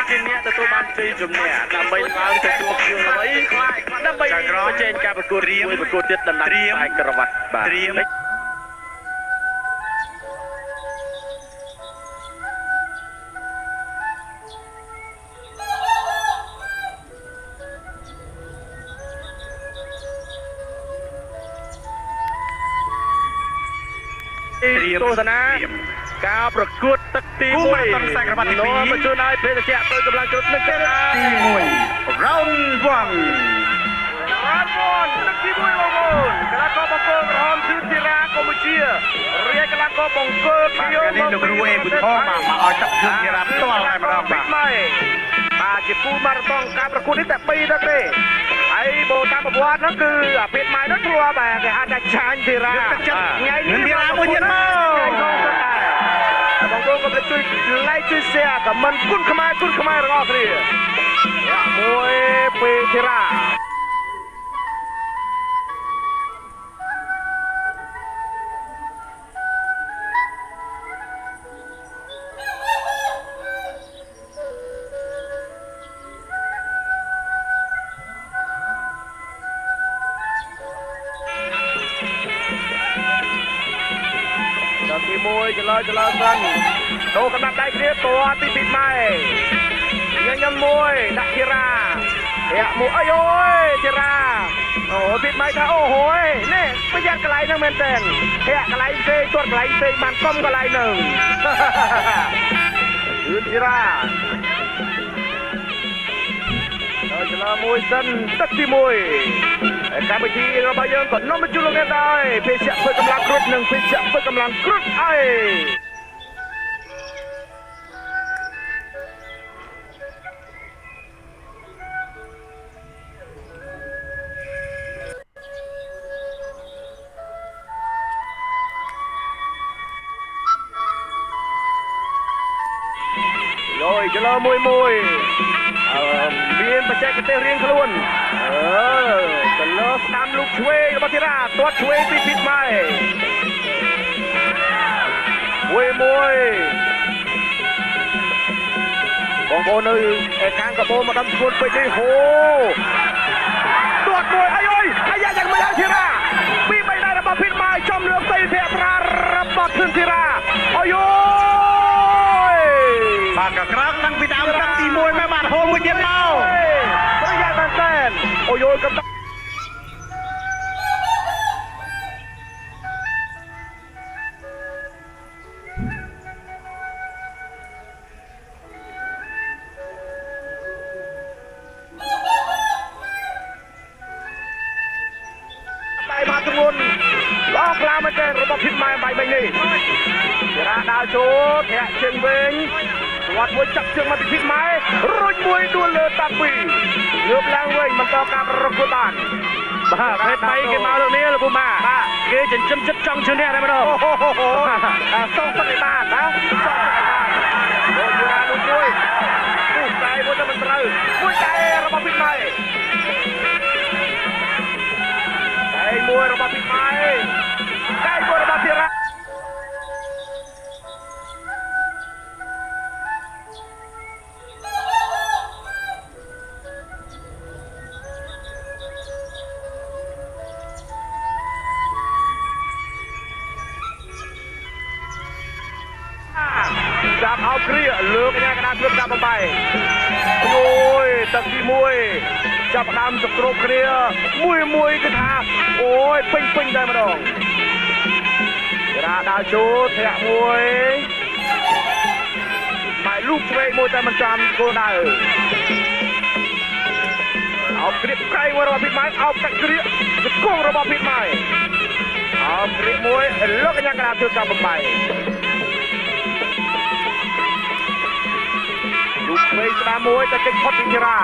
ជាអ្នកទទួលបានជ័យជំនះដើម្បីឡើងទៅជួបជឿអ្វីដើម្បីបញ្ចេញការប្រកួតមួយប្រកួតទៀតដំណាក់ខ្សែក្រវ៉ាត់បាទត្រៀមទស្សនាការប្រកួតទឹកទី1ក្នុងខ្សែក្រវ៉ាត់ទី2មកជួយឲ្យភេទជ្ជៈទៅកម្លាំងជ្រុតនឹងទី1 round 1ទឹកទី1បងប្អូនកីឡាករបង្គោលក្រហមជឿនធីរ៉ាកម្ពុជារាយកីឡាករបង្គោលខ្ញុំលោកគ្រូអេបុថងមកឲ្យទឹកជឿនធីរ៉ាផ្ទាល់តែម្ដងបាទជាគូម៉ារ៉ាតុងការប្រកួតនេះតែ2ទឹកទេហើយបូតាមប្រវត្តិហ្នឹងគឺអាភេទម៉ៃនោះព្រោះបាទគេហៅថាឆាញ់ធីរ៉ាថ្ងៃនេះធីរ៉ាមួយទៀតមកបងប្អូនកុំភ្លេចជួយ like ជួយ share ខមមិនគុណខ្មែររបស់គ្នាមួយពេលធីរ៉ាទី1ចលើសិនដូរកណ្ដាប់ដៃគ្នាតទីពីម៉ែញញឹមមួយដាក់ធីរ៉ាធាក់មួយអីអូយធីរ៉ាអូពីម៉ែថាអូហូយនេះប្រយ័ត្នកន្លែងហ្នឹងមែនតើធាក់កន្លែងផ្សេងទាត់កន្លែងផ្សេងបានកុំកន្លែងហ្នឹងគឺធីរ៉ាចលើមួយសិនទឹកទី1កម្មវិធីរបស់យើងក៏នាំមកជួបលោកអ្នកដែរភេសជ្ជៈធ្វើកម្លាំងគ្រុតនិងភេសជ្ជៈធ្វើកម្លាំងគ្រុតអីយចលើមួយមានបច្ចេកទេសរៀងខ្លួនចលើស្ដាំលូកឆ្វេងរបស់ធីរ៉ាទាត់ឆ្វេងពីពីម៉ែមួយបងប្អូននៅខាងកបោមកដល់ស្គួតពេកនេះហូទាត់មួយអាយយ៉ាងមិនយ៉ាងធីរ៉ាពីបីដៃរបស់ពីម៉ែចំលើកទៅធាក់ត្រារបស់ធឿនធីរ៉ាអាយបាទកក្រឹងនឹងពីដើមទឹកទី1មកបាទហូរមួយទៀតមកប្រយ័ត្នមែនតើអូយកំដៅបាយមកទងន់លោកខ្លាំងមែនតើរបស់ភិតម៉ែបាយនេះធារ៉ាដើរចូលធាក់ជើងវិញគាត់មួយចាប់ជើងមកពីភិតម៉ែរួចមួយដួលលើតាពីងើបឡើងវិញបន្តការប្រកួតបានបាទភេទ3គេមកលើនេះលោកពូម៉ាបាទគេចិញ្ចឹមចិត្តចង់ឈ្នះតែម្ដងសូមទឹកឲ្យបានណាសូមទឹកឲ្យបានលោកធារ៉ាមួយតែមួយទៅមិនត្រូវមួយតែរបស់ភិតម៉ែតែមួយរបស់ភិតម៉ែតែមួយរបស់ធារ៉ាចាប់អោបគ្រាលើកញ្ញាកណ្ដាលគ្រាប់ដាក់បំបីអូយទឹកទី1ចាប់ដើមសក្រូបគ្រាមួយគឺថាអូយពេញតែម្ដងធារ៉ាដើរចូលធាក់មួយម៉ែលូកឆ្វេងមួយតែមិនចាំគោលដៅអោបគ្រាកៃមួយរបស់ពីម៉ែអោបទឹកគ្រាសង្គមរបស់ពីម៉ែអោបគ្រាមួយលើកញ្ញាកណ្ដាលគ្រាប់ដាក់បំបីលូកឆ្វេងស្ដាមមួយតែគេផុតពីធីរ៉ា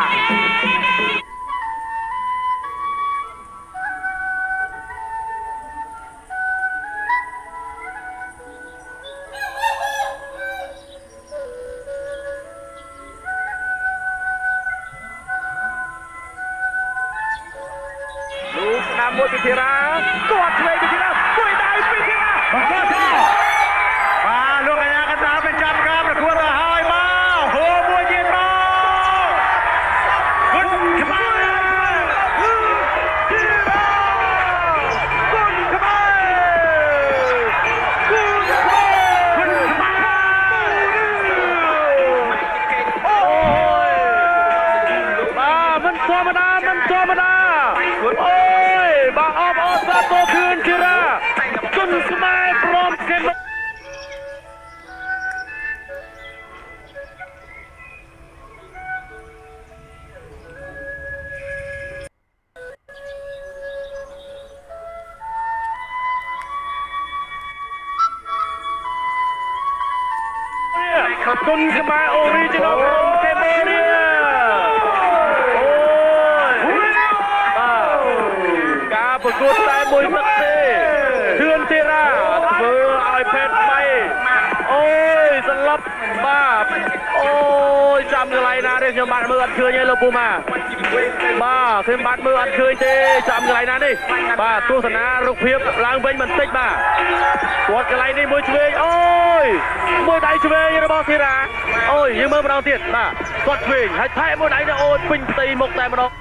មួយពីធីរ៉ាទាត់ឆ្វេងពីធីរ៉ាមួយដៃពីធីរ៉ាបាទលោកកញ្ញាកណ្ដាលបញ្ចប់ការប្រកួតទៅហើយមកហូរមួយទៀតមក รมดาโอ้ยบาออฟออสซาโตคืนจิราจนสมัยพร้อมเกมจนสมัยโอริจินอลพร้อมเกมเนี่ยประกวดแต่มวยสักทีเทือนเทราเบอร์ไอแพดไปโอ้ยสลับบ้าโอ้ยจำอะไรนะเรื่องยมบัตรมืออัดคืนยังเราปูมาบ้าเทมบัตรมืออัดคืนเจจำอะไรนะนี่บ้าตู้สนาลูกเพียบล้างเบนมันติดมาปวดอะไรนี่มวยช่วยโอ้ยมวยไดช่วยยังระบอบเทราโอ้ยยังมือมาเอาเตียนบ้ากดวิ่งให้แพ้มวยไดเนี่ยโอ้ยปิ้งตีหมกแต่มาดอก